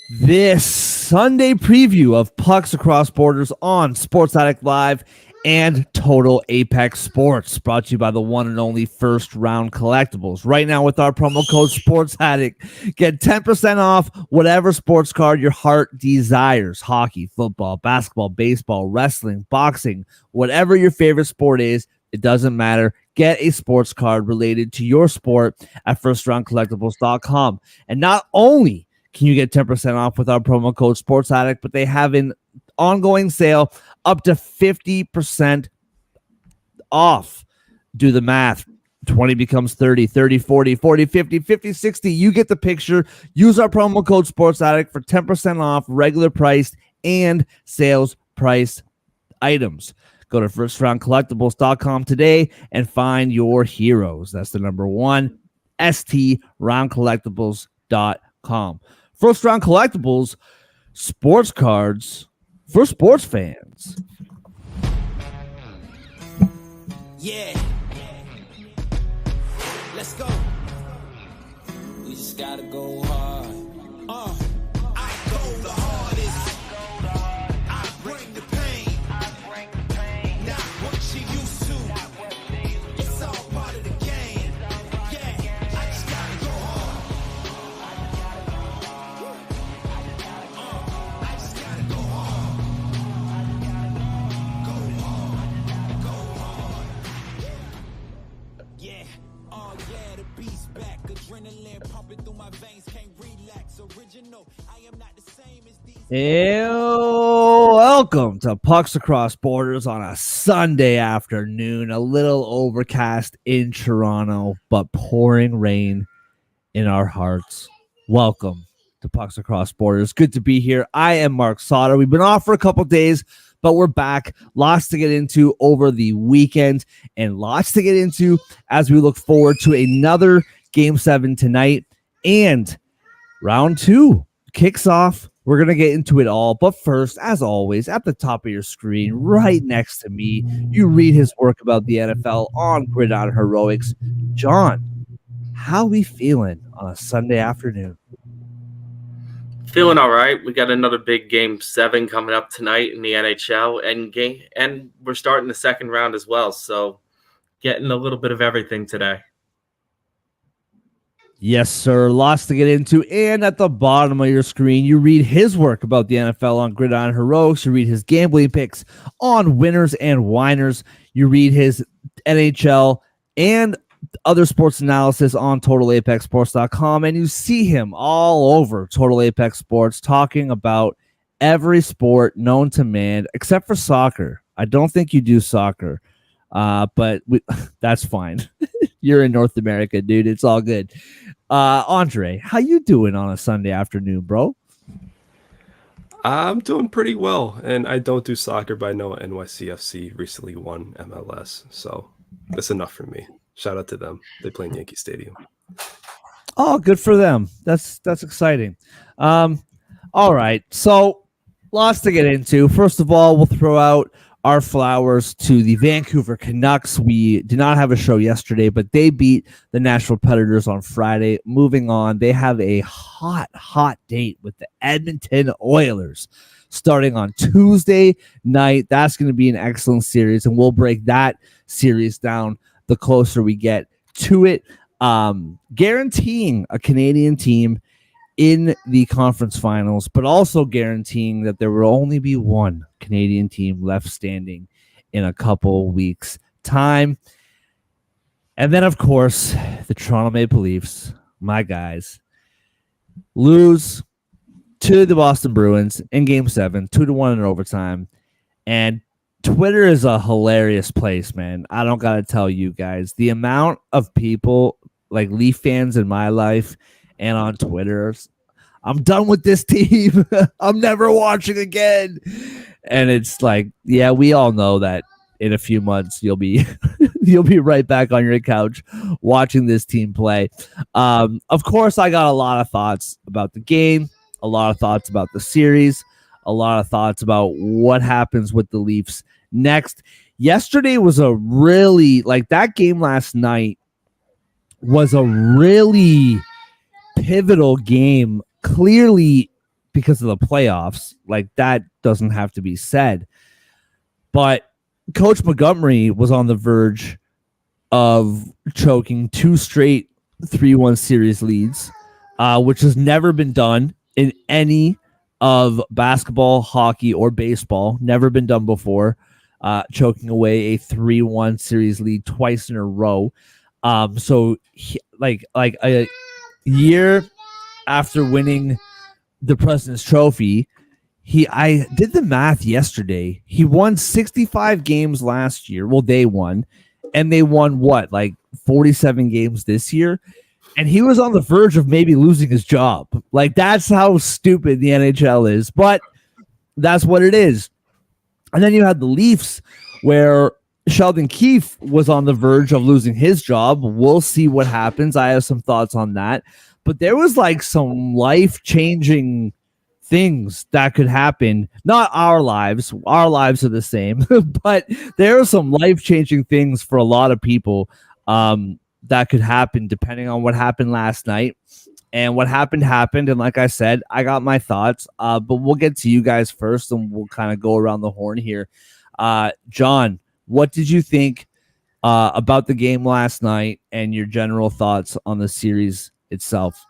This Sunday preview of Pucks Across Borders on Sports Addict Live and Total Apex Sports, brought to you by the one and only First Round Collectibles. Right now with our promo code Sports Addict, get 10% off whatever sports card your heart desires. Hockey, football, basketball, baseball, wrestling, boxing, whatever your favorite sport is, it doesn't matter. Get a sports card related to your sport at firstroundcollectibles.com. And not only can you get 10% off with our promo code Sports Addict, but they have an ongoing sale up to 50% off. Do the math. 20 becomes 30, 30, 40, 40, 50, 50, 60. You get the picture. Use our promo code Sports Addict for 10% off regular priced and sales priced items. Go to firstroundcollectibles.com today and find your heroes. That's the number one, STRoundcollectibles.com. First Round Collectibles, sports cards for sports fans. Yeah. Let's go. We just gotta go hard. I go the hardest. I bring the pain. Not what you used to. It's all part of the game. Yeah, I just gotta go hard. I just gotta go hard. Go hard. Go hard. Yeah. Oh yeah, the beast back. Adrenaline pumping through my veins. Can't relax. Original. I am not the same as these. Welcome to Pucks Across Borders on a Sunday afternoon. A little overcast in Toronto, but pouring rain in our hearts. Welcome to Pucks Across Borders. Good to be here. I am Mark Sauter. We've been off for a couple days, but we're back. Lots to get into over the weekend and lots to get into as we look forward to another Game 7 tonight. And round 2 kicks off. We're going to get into it all. But first, as always, at the top of your screen, right next to me, you read his work about the NFL on Gridiron Heroics. John, how we feeling on a Sunday afternoon? Feeling all right. We got another big Game 7 coming up tonight in the NHL and we're starting the second round as well. So getting a little bit of everything today. Yes, sir. Lots to get into. And at the bottom of your screen, you read his work about the NFL on Gridiron Heroics. You read his gambling picks on Winners and Whiners. You read his NHL and other sports analysis on TotalApexSports.com. And you see him all over Total Apex Sports talking about every sport known to man, except for soccer. I don't think you do soccer, but that's fine. You're in North America, dude. It's all good. Andre, how you doing on a Sunday afternoon, bro? I'm doing pretty well, and I don't do soccer, but I know NYCFC recently won MLS, so that's enough for me. Shout out to them. They play in Yankee Stadium. Oh, good for them. That's exciting. All right, so lots to get into. First of all, we'll throw out our flowers to the Vancouver Canucks. We did not have a show yesterday, but they beat the Nashville Predators on Friday. Moving on, they have a hot date with the Edmonton Oilers starting on Tuesday night. That's going to be an excellent series, and we'll break that series down the closer we get to it. Guaranteeing a Canadian team in the conference finals, but also guaranteeing that there will only be one Canadian team left standing in a couple weeks' time. And then, of course, the Toronto Maple Leafs, my guys, lose to the Boston Bruins in Game 7, 2-1 in overtime. And Twitter is a hilarious place, man. I don't got to tell you guys. The amount of people, like Leaf fans in my life, and on Twitter, I'm done with this team. I'm never watching again. And it's like, yeah, we all know that in a few months you'll be right back on your couch watching this team play. Of course, I got a lot of thoughts about the game, a lot of thoughts about the series, a lot of thoughts about what happens with the Leafs next. Yesterday was a really, like, that game last night was a really pivotal game, clearly because of the playoffs. Like, that doesn't have to be said. But Coach Montgomery was on the verge of choking 2 straight 3-1 series leads, which has never been done in any of basketball, hockey, or baseball. Never been done before. Choking away a 3-1 series lead twice in a row. So like a year after winning the President's Trophy, I did the math yesterday. He won 65 games last year. Well, they won, and they won what, like 47 games this year? And he was on the verge of maybe losing his job. Like, that's how stupid the NHL is, but that's what it is. And then you had the Leafs, where Sheldon Keefe was on the verge of losing his job. We'll see what happens. I have some thoughts on that. But there was like some life-changing things that could happen. Not our lives. Our lives are the same. But there are some life-changing things for a lot of people that could happen depending on what happened last night. And what happened. And like I said, I got my thoughts. But we'll get to you guys first, and we'll kind of go around the horn here. John, what did you think about the game last night and your general thoughts on the series itself?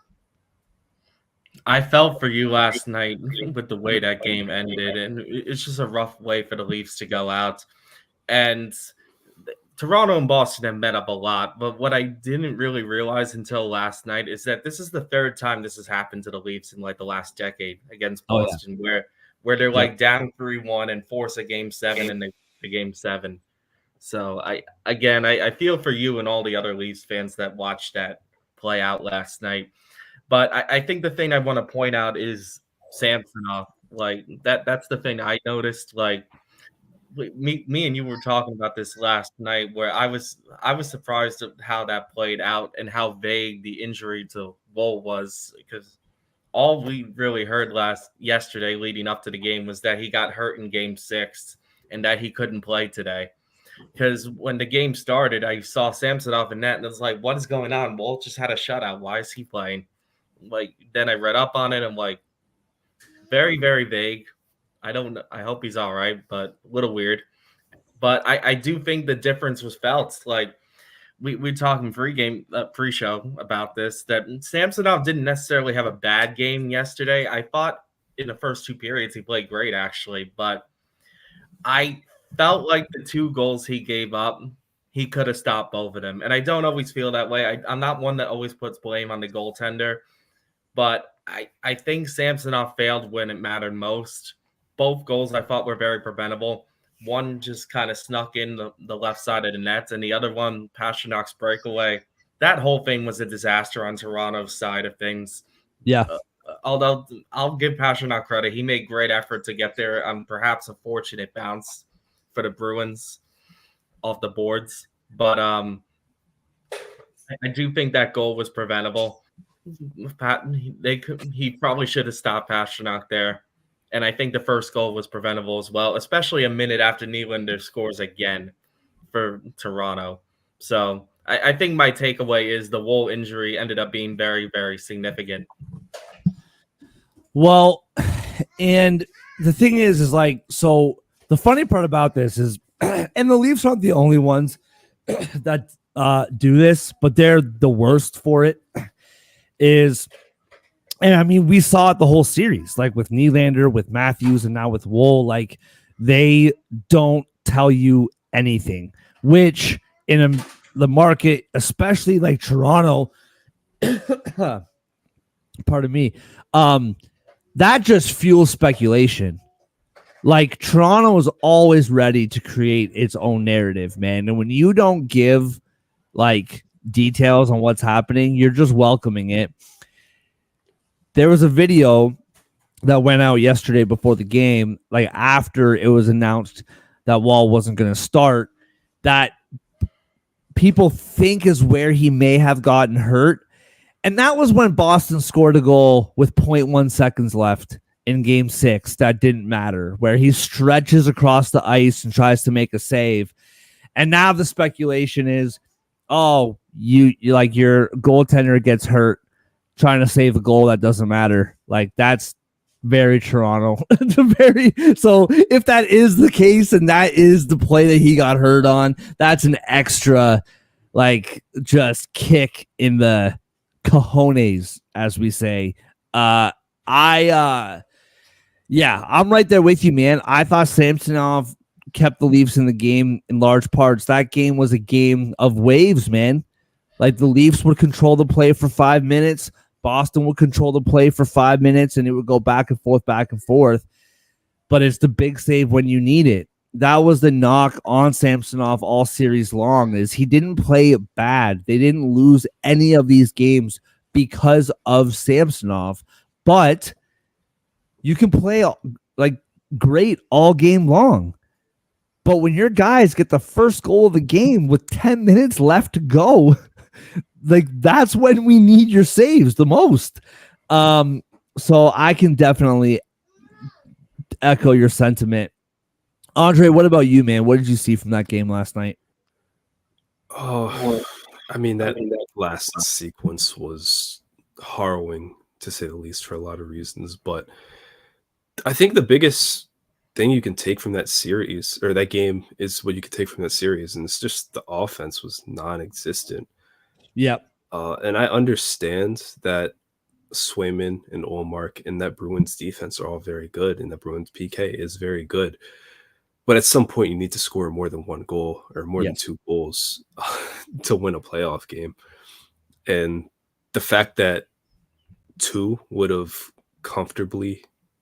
I felt for you last night with the way that game ended, and it's just a rough way for the Leafs to go out. And Toronto and Boston have met up a lot, but what I didn't really realize until last night is that this is the third time this has happened to the Leafs in like the last decade against Boston, where they're like down 3-1 and force a game 7 and they the game 7. So I feel for you and all the other Leafs fans that watched that play out last night. But I think the thing I want to point out is Samsonov. Like that's the thing I noticed. Like me and you were talking about this last night, where I was surprised at how that played out and how vague the injury to Woll was, because all we really heard yesterday leading up to the game was that he got hurt in game 6 and that he couldn't play today. Because when the game started, I saw Samsonov in net and I was like, what is going on? Woll just had a shutout. Why is he playing? Like, then I read up on it. I'm like, very, very vague. I hope he's all right, but a little weird. But I do think the difference was felt. Like, we talking pre-show about this, that Samsonov didn't necessarily have a bad game yesterday. I thought in the first 2 periods he played great, actually. But I felt like the 2 goals he gave up, he could have stopped both of them. And I don't always feel that way. I'm not one that always puts blame on the goaltender. But I think Samsonov failed when it mattered most. Both goals I thought were very preventable. One just kind of snuck in the left side of the net, and the other one, Pasternak's breakaway. That whole thing was a disaster on Toronto's side of things. Yeah. Although I'll give Pasternak credit. He made great effort to get there. Perhaps a fortunate bounce for the Bruins off the boards. But I do think that goal was preventable. He probably should have stopped Pasternak there. And I think the first goal was preventable as well, especially a minute after Nylander scores again for Toronto. So I think my takeaway is the Woll injury ended up being very, very significant. Well, and the thing is like, so the funny part about this is, and the Leafs aren't the only ones that do this, but they're the worst for it, is... And I mean, we saw it the whole series, like with Nylander, with Matthews, and now with Woll. Like, they don't tell you anything, which in the market, especially like Toronto, pardon me, that just fuels speculation. Like, Toronto is always ready to create its own narrative, man. And when you don't give like details on what's happening, you're just welcoming it. There was a video that went out yesterday before the game, like after it was announced that Woll wasn't going to start, that people think is where he may have gotten hurt. And that was when Boston scored a goal with 0.1 seconds left in game 6 that didn't matter, where he stretches across the ice and tries to make a save. And now the speculation is, oh, you like your goaltender gets hurt trying to save a goal that doesn't matter. Like, that's Very Toronto. So if that is the case and that is the play that he got hurt on, that's an extra like just kick in the cojones, as we say. Yeah, I'm right there with you, man. I thought Samsonov kept the Leafs in the game in large parts. That game was a game of waves, man. Like the Leafs would control the play for 5 minutes. Boston would control the play for 5 minutes, and it would go back and forth, back and forth. But it's the big save when you need it. That was the knock on Samsonov all series long, is he didn't play bad. They didn't lose any of these games because of Samsonov. But you can play like great all game long. But when your guys get the first goal of the game with 10 minutes left to go, like that's when we need your saves the most. So I can definitely echo your sentiment. Andre, what about you, man? What did you see from that game last night? Oh, I mean, that last sequence was harrowing, to say the least, for a lot of reasons. But I think the biggest thing you can take from that series, or that game, is what you can take from that series, and it's just the offense was non-existent. Yep. And I understand that Swayman and Olmark and that Bruins defense are all very good, and that Bruins PK is very good. But at some point, you need to score more than one goal or more than 2 goals to win a playoff game. And the fact that 2 would have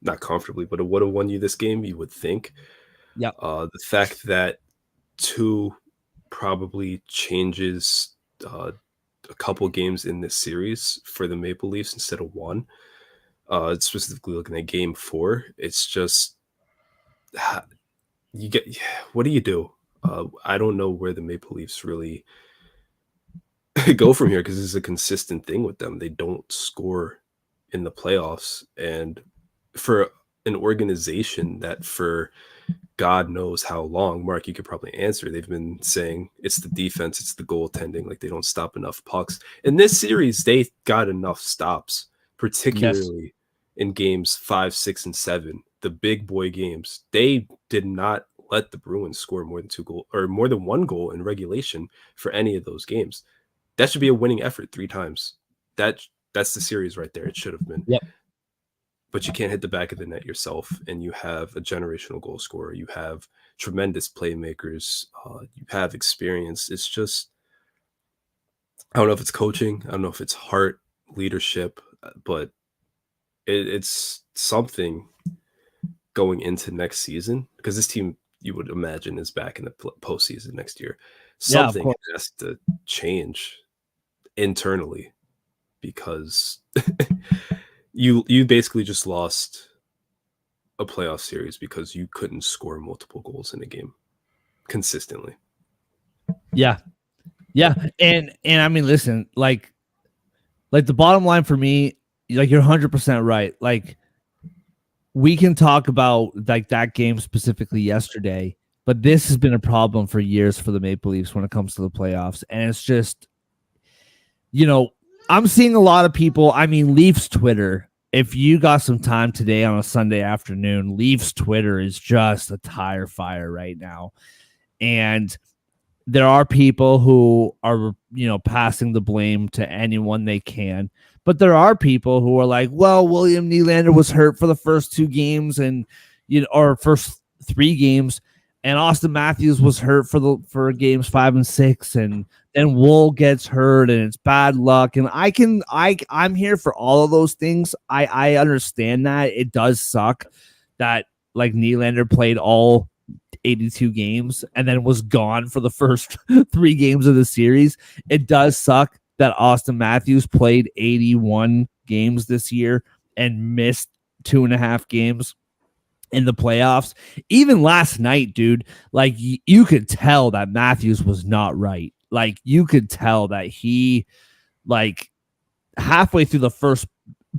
not comfortably, but it would have won you this game, you would think. Yeah. The fact that 2 probably changes a couple games in this series for the Maple Leafs instead of 1. Specifically looking at game 4, it's just what do you do? I don't know where the Maple Leafs really go from here, because this is a consistent thing with them. They don't score in the playoffs, and for an organization that for God knows how long, Mark, you could probably answer, they've been saying it's the defense, it's the goaltending, like they don't stop enough pucks. In this series, they got enough stops, particularly in games 5, 6, and 7, the big boy games. They did not let the Bruins score more than 2 goals or more than 1 goal in regulation for any of those games. That should be a winning effort 3 times. That's the series right there. It should have been. Yep. But you can't hit the back of the net yourself, and you have a generational goal scorer. You have tremendous playmakers. You have experience. It's just, I don't know if it's coaching. I don't know if it's heart, leadership, but it's something going into next season, because this team, you would imagine, is back in the postseason next year. Something has to change internally, because you basically just lost a playoff series because you couldn't score multiple goals in a game consistently. Yeah. And I mean, listen, like the bottom line for me, like you're 100% right. Like we can talk about like that game specifically yesterday, but this has been a problem for years for the Maple Leafs when it comes to the playoffs. And it's just, I'm seeing a lot of people. I mean, Leafs Twitter, if you got some time today on a Sunday afternoon, Leafs Twitter is just a tire fire right now. And there are people who are, passing the blame to anyone they can. But there are people who are like, well, William Nylander was hurt for the first 2 games and, or first 3 games. And Austin Matthews was hurt for games 5 and 6. And then Wool gets hurt and it's bad luck. And I'm here for all of those things. I understand that it does suck that like Nylander played all 82 games and then was gone for the first 3 games of the series. It does suck that Austin Matthews played 81 games this year and missed 2.5 games in the playoffs. Even last night, dude, like you could tell that Matthews was not right. Like you could tell that he, like halfway through the first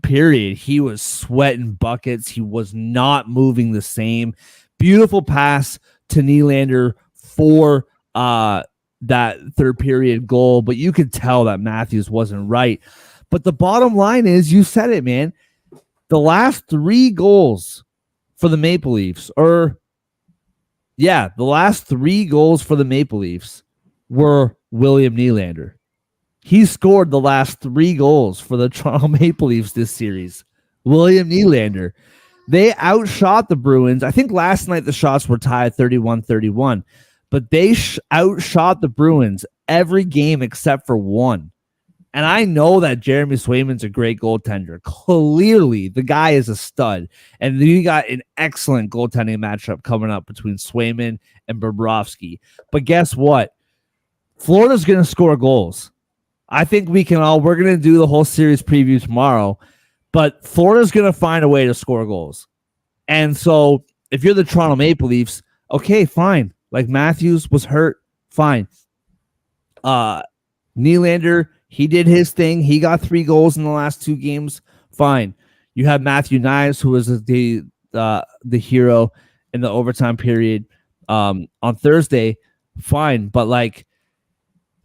period, he was sweating buckets. He was not moving the same. Beautiful pass to Nylander for that third period goal, but you could tell that Matthews wasn't right. But the bottom line is, you said it, man. The last 3 goals for the Maple Leafs, the last 3 goals for the Maple Leafs were William Nylander. He scored the last 3 goals for the Toronto Maple Leafs this series. William Nylander. They outshot the Bruins. I think last night the shots were tied 31-31, but they outshot the Bruins every game except for one. And I know that Jeremy Swayman's a great goaltender. Clearly, the guy is a stud. And you got an excellent goaltending matchup coming up between Swayman and Bobrovsky. But guess what? Florida's going to score goals. I think we're going to do the whole series preview tomorrow, but Florida's going to find a way to score goals. And so if you're the Toronto Maple Leafs, okay, fine. Like Matthews was hurt, fine. Nylander, he did his thing. He got 3 goals in the last 2 games, fine. You have Matthew Knies, who was the hero in the overtime period on Thursday, fine. But like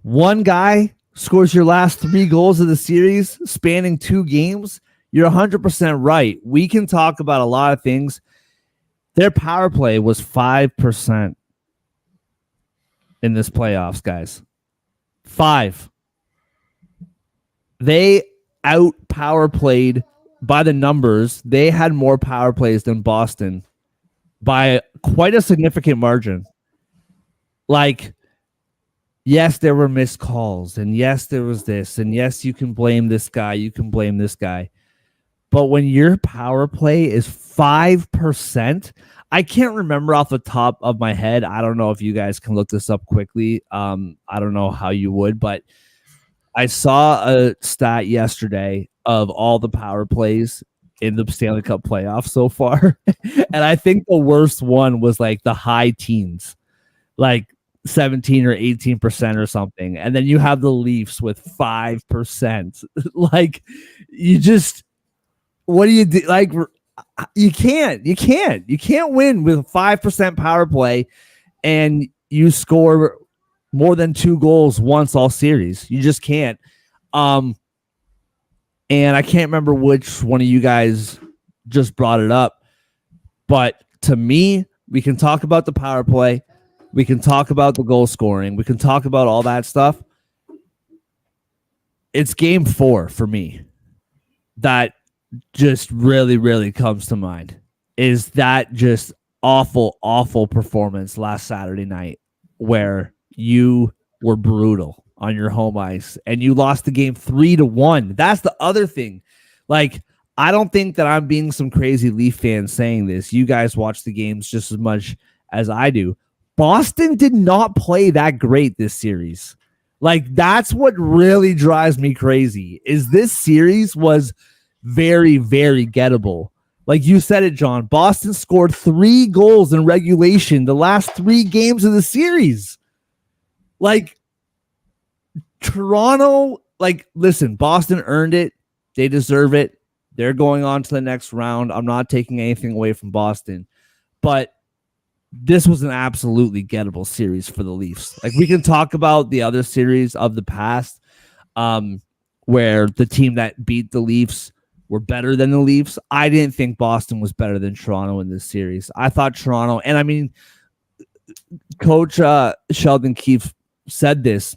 one guy scores your last 3 goals of the series spanning 2 games, you're 100% right. We can talk about a lot of things. Their power play was 5% in this playoffs, guys. 5. They out power played by the numbers. They had more power plays than Boston by quite a significant margin. Like, yes, there were missed calls, and yes, there was this, and yes, you can blame this guy, you can blame this guy. But when your power play is 5%, I can't remember off the top of my head. I don't know if you guys can look this up quickly. I don't know how you would, but I saw a stat yesterday of all the power plays in the Stanley Cup playoffs so far. And I think the worst one was like the high teens, like 17 or 18% or something. And then you have the Leafs with 5%. Like, you just, what do you do? Like, you can't win with 5% power play and you score more than 2 goals once all series. You just can't. And I can't remember which one of you guys just brought it up, but to me, we can talk about the power play. We can talk about the goal scoring. We can talk about all that stuff. It's game 4 for me that just really, really comes to mind. Is that just awful, awful performance last Saturday night where you were brutal on your home ice and you lost the game 3-1. That's the other thing. Like, I don't think that I'm being some crazy Leaf fan saying this. You guys watch the games just as much as I do. Boston did not play that great this series. Like, that's what really drives me crazy, is this series was very, very gettable. Like you said it, John, Boston scored 3 goals in regulation the last 3 games of the series. Like, Toronto, like, listen, Boston earned it. They deserve it. They're going on to the next round. I'm not taking anything away from Boston, but this was an absolutely gettable series for the Leafs. Like, we can talk about the other series of the past, where the team that beat the Leafs were better than the Leafs. I didn't think Boston was better than Toronto in this series. I thought Toronto, and I mean, Coach Sheldon Keefe said this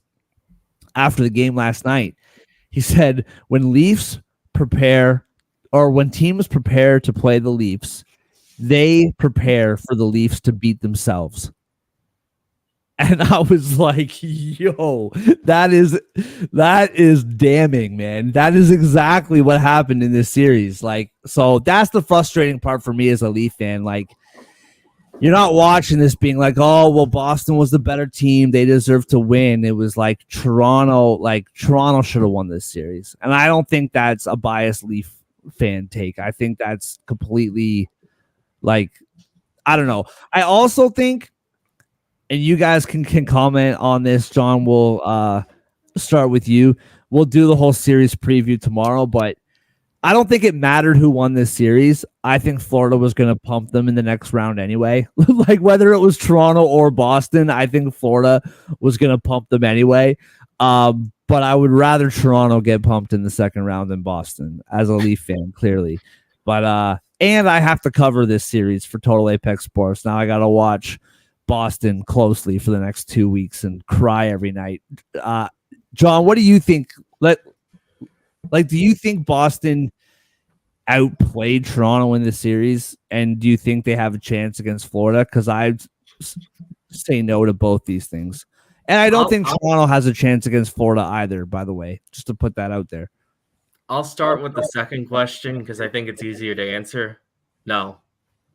after the game last night. He said, when Leafs prepare, or when teams prepare to play the Leafs, they prepare for the Leafs to beat themselves. And I was like, yo, that is damning, man. That is exactly what happened in this series. Like, so that's the frustrating part for me as a Leaf fan. Like, you're not watching this being like, oh, well, Boston was the better team. They deserve to win. It was like Toronto should have won this series. And I don't think that's a biased Leaf fan take. I think that's completely, like, I don't know. I also think, and you guys can comment on this, John, we'll start with you. We'll do the whole series preview tomorrow, but I don't think it mattered who won this series. I think Florida was going to pump them in the next round anyway. Like, whether it was Toronto or Boston, I think Florida was going to pump them anyway. But I would rather Toronto get pumped in the second round than Boston as a Leaf fan, clearly. But and I have to cover this series for Total Apex Sports. Now I got to watch Boston closely for the next 2 weeks and cry every night. John, what do you think? Do you think Boston outplayed Toronto in the series, and do you think they have a chance against Florida? Because I say no to both these things, and I don't think Toronto has a chance against Florida either. By the way, just to put that out there. I'll start with the second question because I think it's easier to answer. No,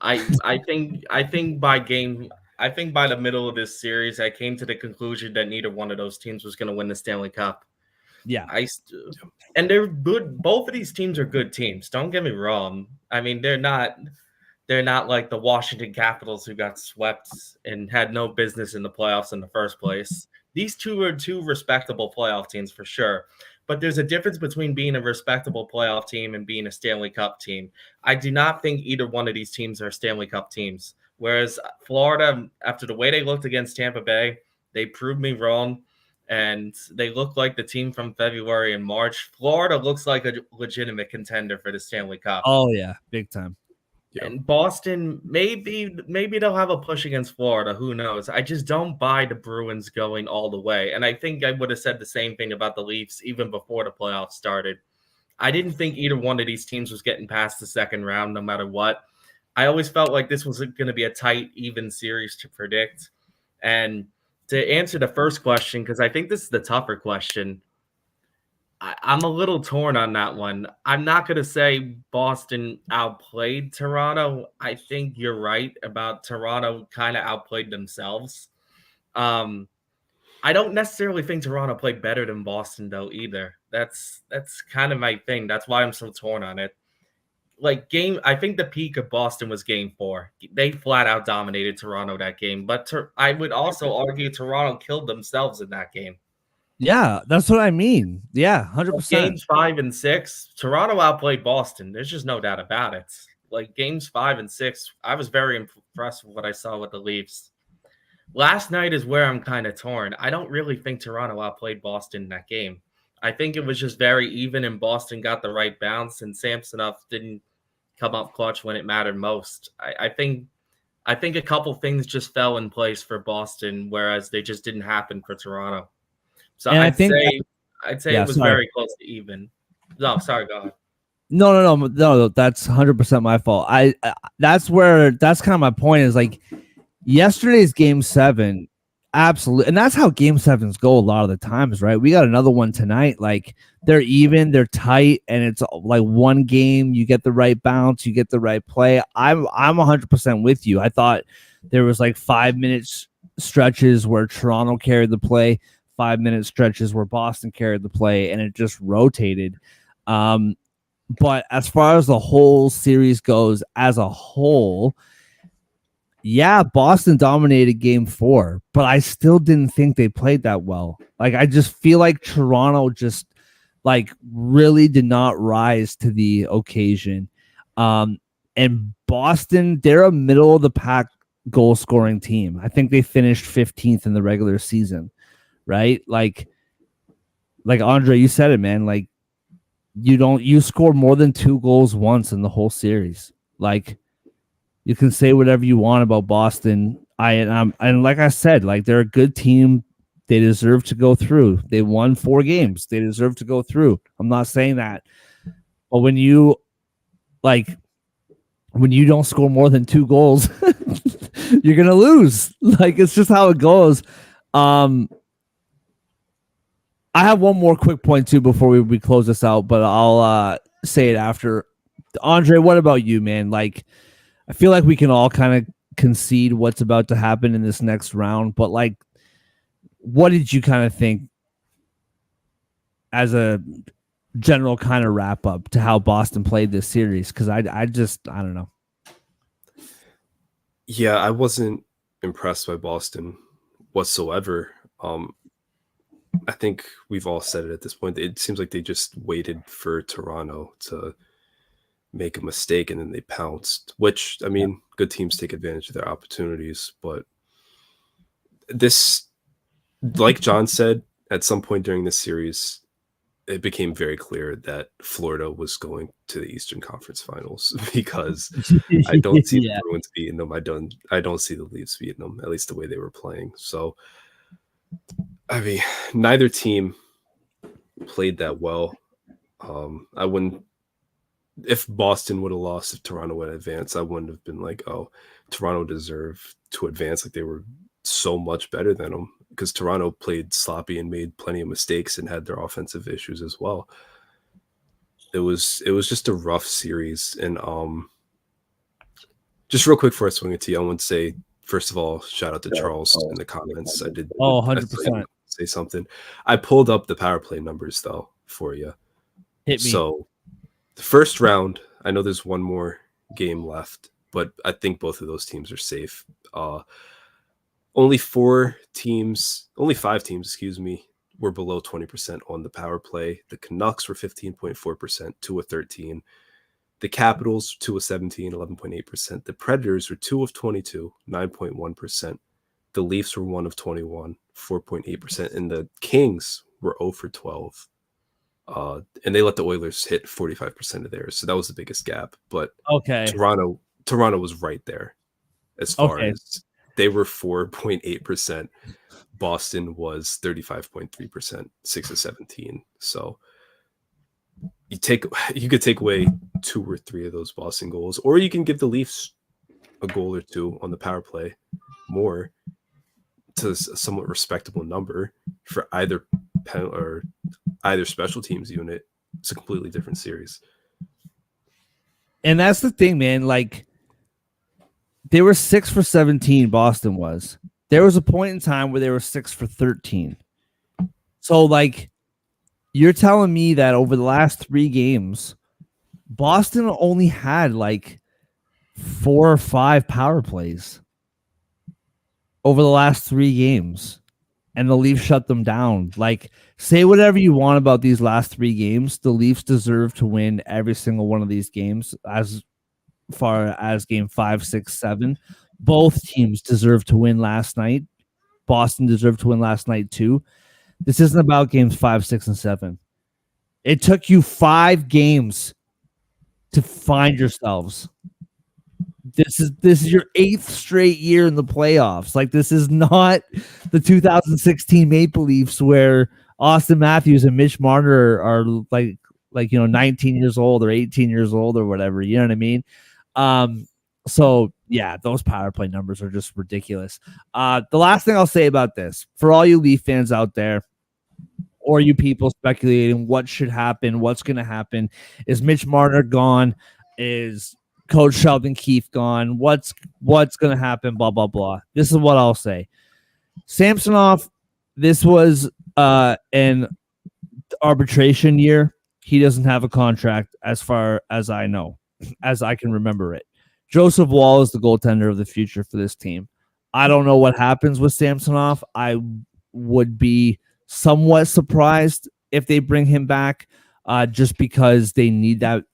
I think by the middle of this series, I came to the conclusion that neither one of those teams was going to win the Stanley Cup. Yeah, and they're good. Both of these teams are good teams. Don't get me wrong. I mean, they're not like the Washington Capitals who got swept and had no business in the playoffs in the first place. These two are two respectable playoff teams for sure. But there's a difference between being a respectable playoff team and being a Stanley Cup team. I do not think either one of these teams are Stanley Cup teams. Whereas Florida, after the way they looked against Tampa Bay, they proved me wrong. And they look like the team from February and March. Florida looks like a legitimate contender for the Stanley Cup. Oh, yeah, big time. Yeah. And Boston, maybe they'll have a push against Florida. Who knows? I just don't buy the Bruins going all the way. And I think I would have said the same thing about the Leafs even before the playoffs started. I didn't think either one of these teams was getting past the second round no matter what. I always felt like this was going to be a tight, even series to predict. And to answer the first question, because I think this is the tougher question, I'm a little torn on that one. I'm not going to say Boston outplayed Toronto. I think you're right about Toronto kind of outplayed themselves. I don't necessarily think Toronto played better than Boston, though, either. That's kind of my thing. That's why I'm so torn on it. I think the peak of Boston was game 4. They flat out dominated Toronto that game. But I would also argue Toronto killed themselves in that game. Yeah, that's what I mean. Yeah, 100%. Games 5 and 6, Toronto outplayed Boston. There's just no doubt about it. Like games 5 and 6, I was very impressed with what I saw with the Leafs. Last night is where I'm kind of torn. I don't really think Toronto outplayed Boston in that game. I think it was just very even, and Boston got the right bounce, and Samsonov didn't come up clutch when it mattered most. I think a couple things just fell in place for Boston, whereas they just didn't happen for Toronto. So I'd say it was very close to even. No, sorry, go ahead. No. That's 100% my fault. That's kind of my point is like yesterday's game 7, absolutely, and that's how game 7s go a lot of the times, right? We got another one tonight. Like they're even, they're tight, and it's like one game. You get the right bounce, you get the right play. I'm 100% with you. I thought there was like 5 minutes stretches where Toronto carried the play. 5-minute stretches where Boston carried the play, and it just rotated. But as far as the whole series goes as a whole, yeah, Boston dominated game 4, but I still didn't think they played that well. Like, I just feel like Toronto just like really did not rise to the occasion. And Boston, they're a middle of the pack goal scoring team. I think they finished 15th in the regular season. Right? Like Andre, you said it, man. Like you score more than 2 goals once in the whole series. Like you can say whatever you want about Boston. And like I said, like they're a good team. They deserve to go through. They won 4 games. They deserve to go through. I'm not saying that. But when you don't score more than 2 goals, you're gonna lose. Like it's just how it goes. I have one more quick point too before we close this out, but I'll say it after. Andre, what about you, man? Like, I feel like we can all kind of concede what's about to happen in this next round, but like, what did you kind of think as a general kind of wrap up to how Boston played this series? Because I don't know. Yeah, I wasn't impressed by Boston whatsoever. I think we've all said it at this point. It seems like they just waited for Toronto to make a mistake and then they pounced, which, I mean, good teams take advantage of their opportunities. But this, like John said, at some point during this series, it became very clear that Florida was going to the Eastern Conference Finals because I don't see the Bruins beating them. I don't see the Leafs beating them, at least the way they were playing. So, I mean, neither team played that well. I wouldn't. If Boston would have lost, if Toronto would advance, I wouldn't have been like, oh, Toronto deserved to advance. Like they were so much better than them, because Toronto played sloppy and made plenty of mistakes and had their offensive issues as well. It was just a rough series. And just real quick before I swing it to you, I want to say, first of all, shout out to Charles in the comments. I did 100%. say something. I pulled up the power play numbers though for you. Hit me. So the first round, I know there's one more game left, but I think both of those teams are safe. Only 5 teams, were below 20% on the power play. The Canucks were 15.4%, 2 of 13. The Capitals, 2 of 17, 11.8%. The Predators were 2 of 22, 9.1%. The Leafs were 1 of 21, 4.8%. And the Kings were 0 for 12. And they let the Oilers hit 45% of theirs. So that was the biggest gap. But Toronto was right there as far as they were 4.8%. Boston was 35.3%, 6 of 17. So you could take away 2 or 3 of those Boston goals, or you can give the Leafs a goal or 2 on the power play more to a somewhat respectable number for either special teams unit. It's a completely different series. And that's the thing, man. Like, they were 6 for 17, Boston was. There was a point in time where they were 6 for 13. So, like, you're telling me that over the last 3 games, Boston only had, like, 4 or 5 power plays over the last 3 games. And the Leafs shut them down. Like, say whatever you want about these last 3 games. The Leafs deserve to win every single one of these games as far as game 5, 6, 7. Both teams deserve to win last night. Boston deserved to win last night too. This isn't about games 5, 6, and 7. It took you 5 games to find yourselves. This is your 8th straight year in the playoffs. Like, this is not the 2016 Maple Leafs where Austin Matthews and Mitch Marner are like 19 years old or 18 years old or whatever. You know what I mean? So yeah, those power play numbers are just ridiculous. The last thing I'll say about this, for all you Leaf fans out there, or you people speculating what should happen, what's going to happen, is Mitch Marner gone? Is Coach Sheldon Keefe gone? What's going to happen? Blah, blah, blah. This is what I'll say. Samsonov, this was an arbitration year. He doesn't have a contract as far as I know, as I can remember it. Joseph Wall is the goaltender of the future for this team. I don't know what happens with Samsonov. I would be somewhat surprised if they bring him back, just because they need that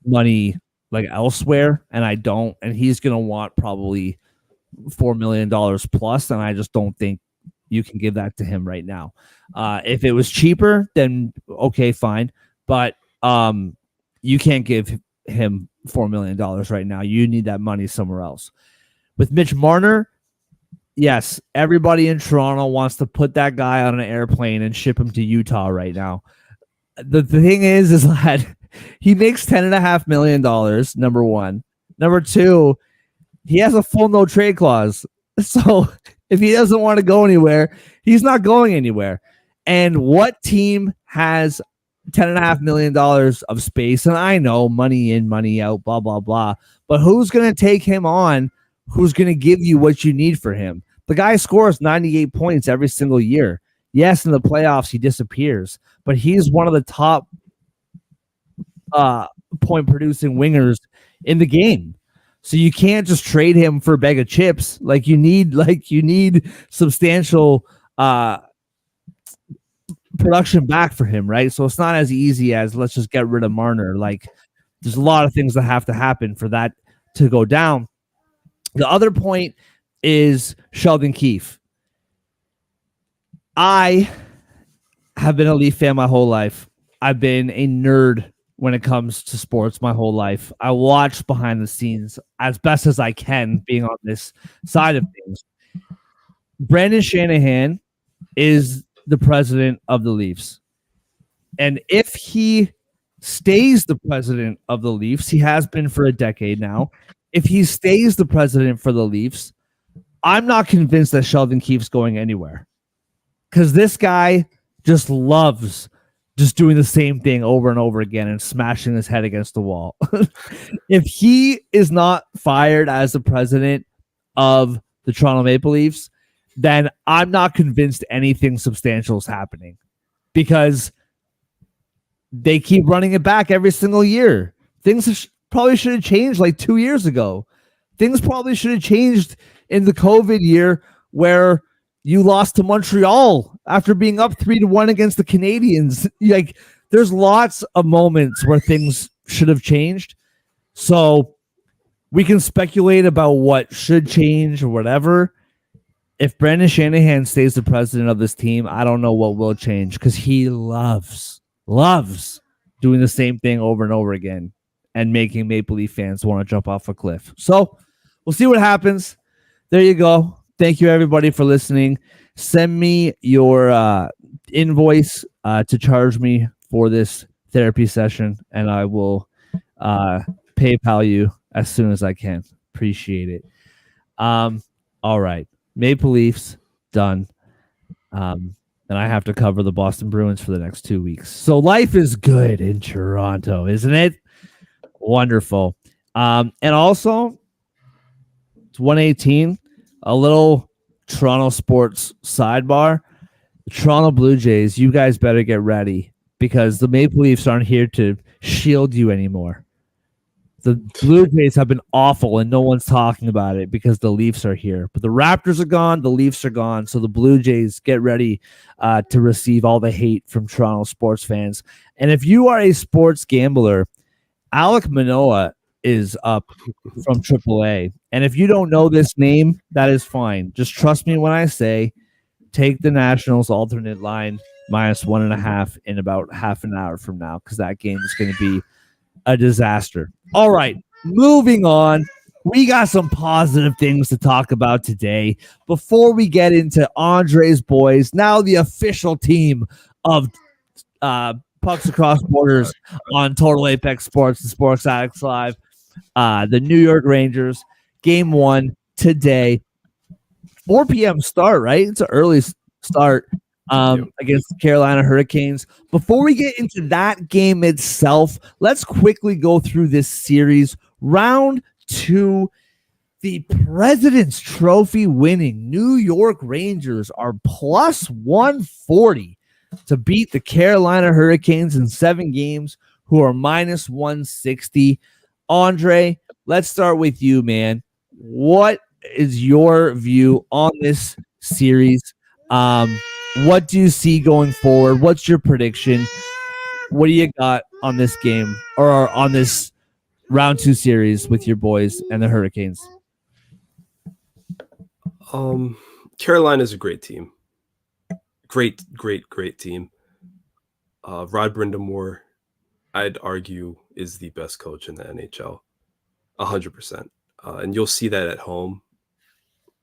money like elsewhere, and I don't. And he's going to want probably $4 million plus, and I just don't think you can give that to him right now. If it was cheaper, then okay, fine. But you can't give him $4 million right now. You need that money somewhere else. With Mitch Marner, yes, everybody in Toronto wants to put that guy on an airplane and ship him to Utah right now. The thing is that he makes $10.5 million, number one. Number two, he has a full no trade clause. So if he doesn't want to go anywhere, he's not going anywhere. And what team has $10.5 million of space? And I know money in, money out, blah, blah, blah. But who's going to take him on? Who's going to give you what you need for him? The guy scores 98 points every single year. Yes, in the playoffs, he disappears. But he's one of the top point-producing wingers in the game. So you can't just trade him for a bag of chips. You need substantial production back for him, right? So it's not as easy as let's just get rid of Marner. There's a lot of things that have to happen for that to go down. The other point is Sheldon Keefe. I have been a Leaf fan my whole life. I've been a nerd when it comes to sports my whole life. I watch behind the scenes as best as I can, being on this side of things. Brandon Shanahan is the president of the Leafs. And if he stays the president of the Leafs, he has been for a decade now. If he stays the president for the Leafs, I'm not convinced that Sheldon Keefe's going anywhere. Because this guy just loves just doing the same thing over and over again and smashing his head against the wall. If he is not fired as the president of the Toronto Maple Leafs, then I'm not convinced anything substantial is happening, because they keep running it back every single year. Things probably should have changed like 2 years ago. Things probably should have changed in the COVID year where you lost to Montreal after being up 3-1 against the Canadiens. Like, there's lots of moments where things should have changed. So we can speculate about what should change or whatever. If Brandon Shanahan stays the president of this team, I don't know what will change, because he loves doing the same thing over and over again and making Maple Leaf fans want to jump off a cliff. So we'll see what happens. There you go. Thank you, everybody, for listening. Send me your invoice to charge me for this therapy session, and I will PayPal you as soon as I can. Appreciate it. All right. Maple Leafs, done. And I have to cover the Boston Bruins for the next 2 weeks. So life is good in Toronto, isn't it? Wonderful. And also, it's 1:18. A little Toronto sports sidebar. The Toronto Blue Jays, you guys better get ready, because the Maple Leafs aren't here to shield you anymore. The Blue Jays have been awful, and no one's talking about it because the Leafs are here. But the Raptors are gone, the Leafs are gone, so the Blue Jays, get ready to receive all the hate from Toronto sports fans. And if you are a sports gambler, Alek Manoah is up from AAA. And if you don't know this name, that is fine. Just trust me when I say take the Nationals alternate line -1.5 in about half an hour from now, because that game is going to be a disaster. All right, moving on. We got some positive things to talk about today. Before we get into Andre's boys, now the official team of Pucks Across Borders on Total Apex Sports and Sports Addicts Live, the New York Rangers, game 1 today. 4 p.m. start, right? It's an early start against the Carolina Hurricanes. Before we get into that game itself, let's quickly go through this series. Round 2, the President's Trophy winning New York Rangers are +140 to beat the Carolina Hurricanes in 7 games, who are -160. Andre, let's start with you, man. What is your view on this series? What do you see going forward? What's your prediction? What do you got on this game, or on this round 2 series with your boys and the Hurricanes? Carolina is a great team. Great team. Rod Brindamore, I'd argue, is the best coach in the NHL. 100%. And you'll see that at home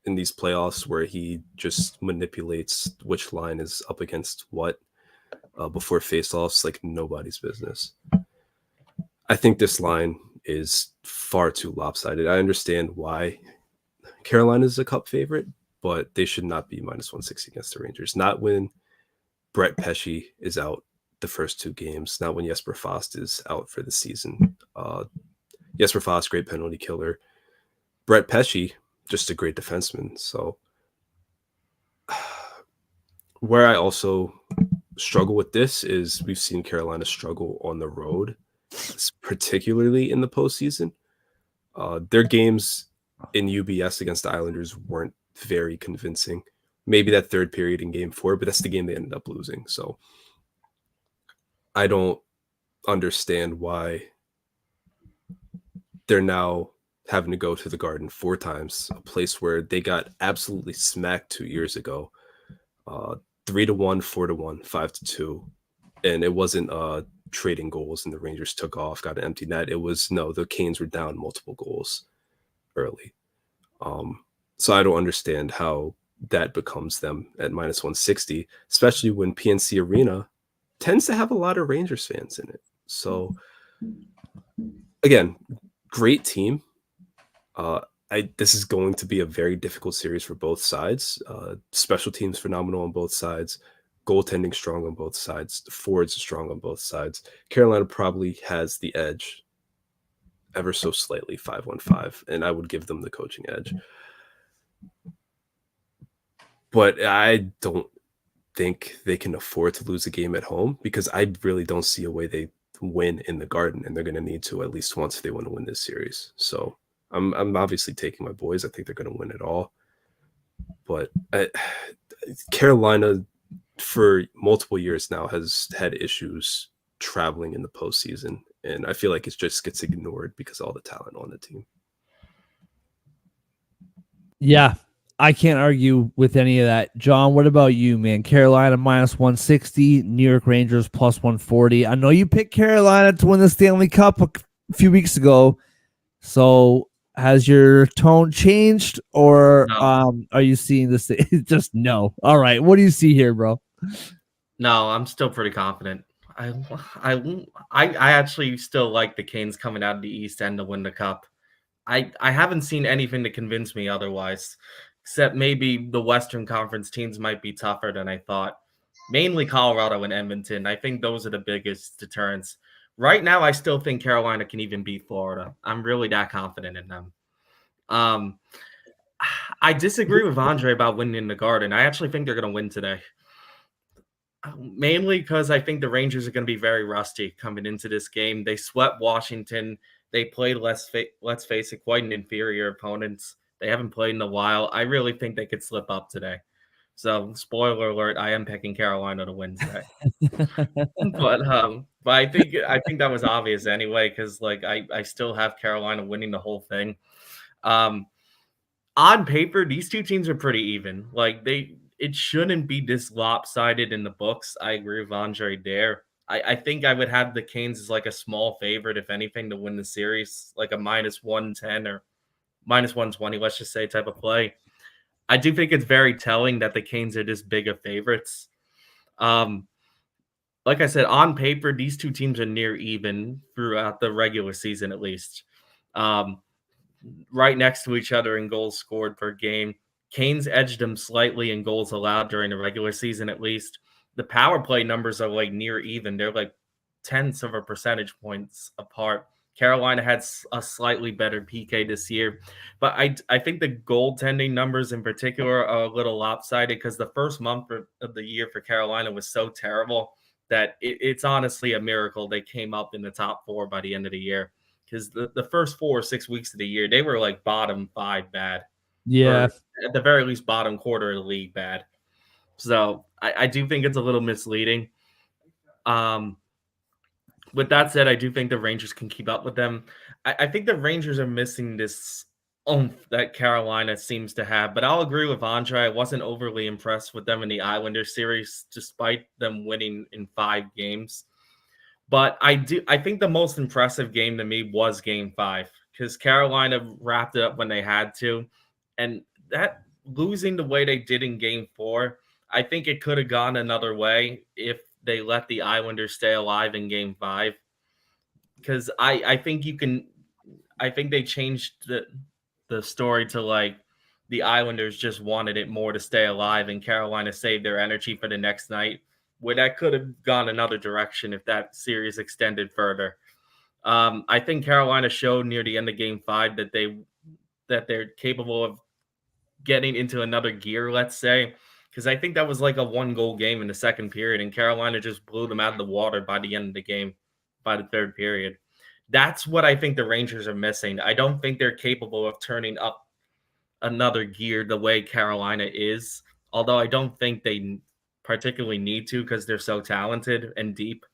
in these playoffs, where he just manipulates which line is up against what before faceoffs like nobody's business. I think this line is far too lopsided. I understand why Carolina is a cup favorite, but they should not be -160 against the Rangers. Not when Brett Pesce is out the first 2 games. Not when Jesper Fast is out for the season. Jesper Fast, great penalty killer. Brett Pesce, just a great defenseman. So where I also struggle with this is we've seen Carolina struggle on the road, particularly in the postseason. Their games in UBS against the Islanders weren't very convincing. Maybe that third period in game 4, but that's the game they ended up losing. So I don't understand why they're now having to go to the Garden 4 times, a place where they got absolutely smacked 2 years ago. 3-1, 4-1, 5-2, and it wasn't trading goals and the Rangers took off, got an empty net. It was no, the Canes were down multiple goals early. So I don't understand how that becomes them at minus 160, especially when PNC Arena tends to have a lot of Rangers fans in it. So again, great team. This is going to be a very difficult series for both sides. Special teams phenomenal on both sides. Goaltending strong on both sides. The forwards are strong on both sides. Carolina probably has the edge ever so slightly, 5-1-5, and I would give them the coaching edge. But I don't think they can afford to lose a game at home because I really don't see a way they win in the Garden, and they're going to need to at least once if they want to win this series. So I'm obviously taking my boys. I think they're going to win it all. But Carolina, for multiple years now, has had issues traveling in the postseason, and I feel like it just gets ignored because of all the talent on the team. Yeah, I can't argue with any of that. John, what about you, man? Carolina minus 160, New York Rangers plus 140. I know you picked Carolina to win the Stanley Cup a few weeks ago. So has your tone changed, or No. are you seeing this? Just no. All right. What do you see here, bro? No, I'm still pretty confident. I actually still like the Canes coming out of the East End to win the Cup. I haven't seen anything to convince me otherwise, except maybe the Western Conference teams might be tougher than I thought. Mainly Colorado and Edmonton. I think those are the biggest deterrents. Right now, I still think Carolina can even beat Florida. I'm really that confident in them. I disagree with Andre about winning in the Garden. I actually think they're going to win today. Mainly because I think the Rangers are going to be very rusty coming into this game. They swept Washington. They played, let's face it, quite an inferior opponents. They haven't played in a while. I really think they could slip up today. So, spoiler alert, I am picking Carolina to win today. but I think that was obvious anyway, because like I still have Carolina winning the whole thing. On paper, these two teams are pretty even. Like it shouldn't be this lopsided in the books. I agree with Andre there. I think I would have the Canes as like a small favorite, if anything, to win the series, like a minus 110 or minus 120, let's just say, type of play. I do think it's very telling that the Canes are this big of favorites. Like I said, on paper, these two teams are near even throughout the regular season, at least. Right next to each other in goals scored per game. Canes edged them slightly in goals allowed during the regular season, at least. The power play numbers are like near even. They're like tenths of a percentage points apart. Carolina had a slightly better PK this year, but I think the goaltending numbers in particular are a little lopsided because the first month of the year for Carolina was so terrible that it's honestly a miracle they came up in the top four by the end of the year. Because the first 4 or 6 weeks of the year, they were like bottom 5 bad. Yeah. Or at the very least, bottom quarter of the league bad. So I do think it's a little misleading. With that said, I do think the Rangers can keep up with them. I think the Rangers are missing this oomph that Carolina seems to have. But I'll agree with Andre. I wasn't overly impressed with them in the Islanders series, despite them winning in 5 games. But I think the most impressive game to me was game 5 because Carolina wrapped it up when they had to. And that losing the way they did in game 4, I think it could have gone another way if they let the Islanders stay alive in game 5. Because I think they changed the story to like the Islanders just wanted it more to stay alive and Carolina saved their energy for the next night, where that could have gone another direction if that series extended further. I think Carolina showed near the end of game 5 that they're capable of getting into another gear, let's say, because I think that was like a 1-goal game in the second period and Carolina just blew them out of the water by the end of the game, by the third period. That's what I think the Rangers are missing. I don't think they're capable of turning up another gear the way Carolina is, although I don't think they particularly need to because they're so talented and deep.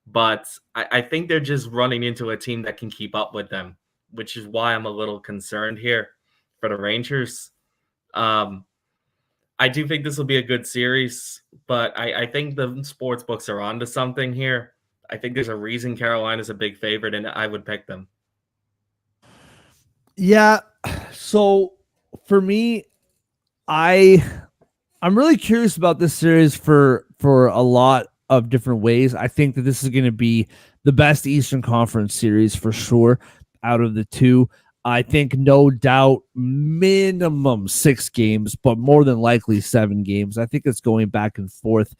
But I think they're just running into a team that can keep up with them, which is why I'm a little concerned here for the Rangers. I do think this will be a good series, but I think the sports books are onto something here. I think there's a reason Carolina's a big favorite, and I would pick them. Yeah. So for me, I'm really curious about this series for a lot of different ways. I think that this is going to be the best Eastern Conference series for sure out of the two. I think no doubt minimum 6 games, but more than likely 7 games. I think it's going back and forth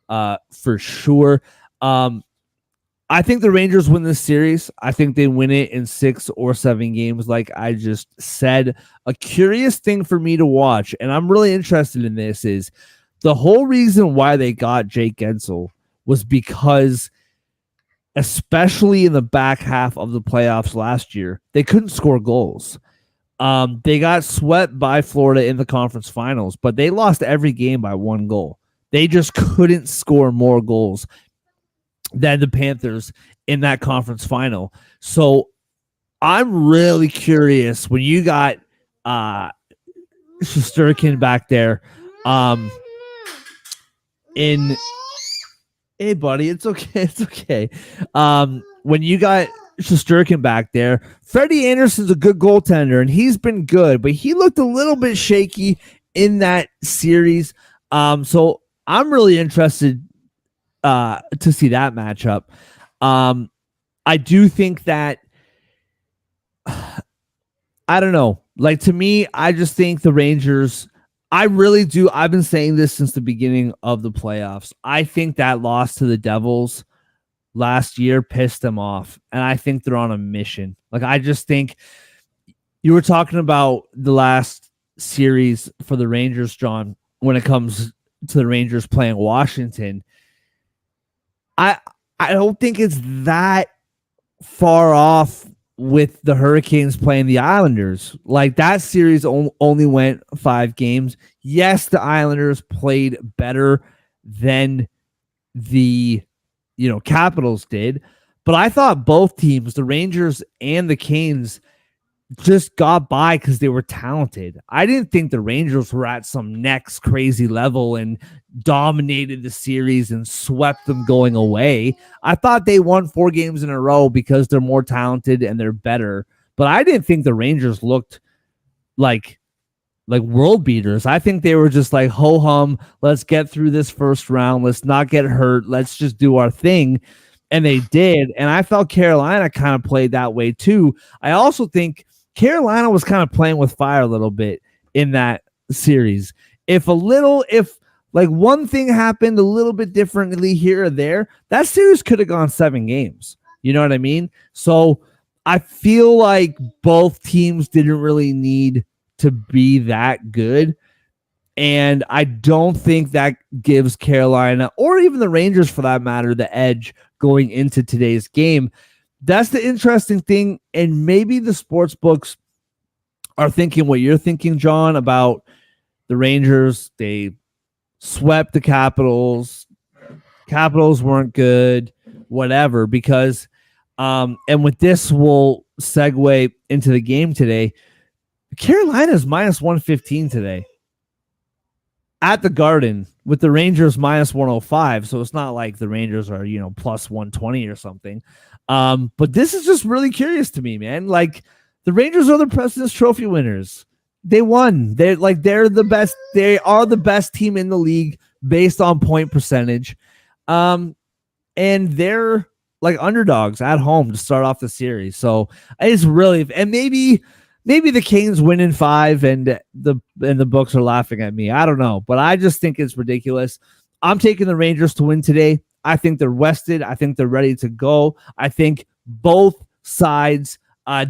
for sure. I think the Rangers win this series. I think they win it in 6 or 7 games, like I just said. A curious thing for me to watch, and I'm really interested in this, is the whole reason why they got Jake Gensel was because, especially in the back half of the playoffs last year, they couldn't score goals. They got swept by Florida in the conference finals, but they lost every game by 1 goal. They just couldn't score more goals than the Panthers in that conference final. So I'm really curious when you got Shesterkin back there. Hey buddy, it's okay. It's okay. When you got Shesterkin back there, Freddie Anderson's a good goaltender and he's been good, but he looked a little bit shaky in that series. So I'm really interested to see that matchup. I do think that I don't know. Like, to me, I just think the Rangers, I really do. I've been saying this since the beginning of the playoffs. I think that loss to the Devils last year pissed them off, and I think they're on a mission. Like, I just think you were talking about the last series for the Rangers, John, when it comes to the Rangers playing Washington. I don't think it's that far off with the Hurricanes playing the Islanders. Like, that series only went 5 games. Yes, the Islanders played better than the Capitals did, but I thought both teams, the Rangers and the Canes, just got by because they were talented. I didn't think the Rangers were at some next crazy level and dominated the series and swept them going away. I thought they won 4 games in a row because they're more talented and they're better. But I didn't think the Rangers looked like world beaters. I think they were just like, ho hum, let's get through this first round. Let's not get hurt. Let's just do our thing. And they did. And I felt Carolina kind of played that way too. I also think Carolina was kind of playing with fire a little bit in that series. If one thing happened a little bit differently here or there, that series could have gone 7 games. You know what I mean? So I feel like both teams didn't really need to be that good. And I don't think that gives Carolina, or even the Rangers for that matter, the edge going into today's game. That's the interesting thing. And maybe the sports books are thinking what you're thinking, John, about the Rangers. They swept the Capitals. Capitals weren't good, whatever, because and with this, we'll segue into the game today. Carolina's minus 115 today at the Garden, with the Rangers minus 105. So it's not like the Rangers are, plus 120 or something. But this is just really curious to me, man. Like, the Rangers are the President's Trophy winners. They won. They're the best. They are the best team in the league based on point percentage. And they're like underdogs at home to start off the series. So it's really, and maybe the Canes win in 5 and the books are laughing at me. I don't know, but I just think it's ridiculous. I'm taking the Rangers to win today. I think they're rested. I think they're ready to go. I think both sides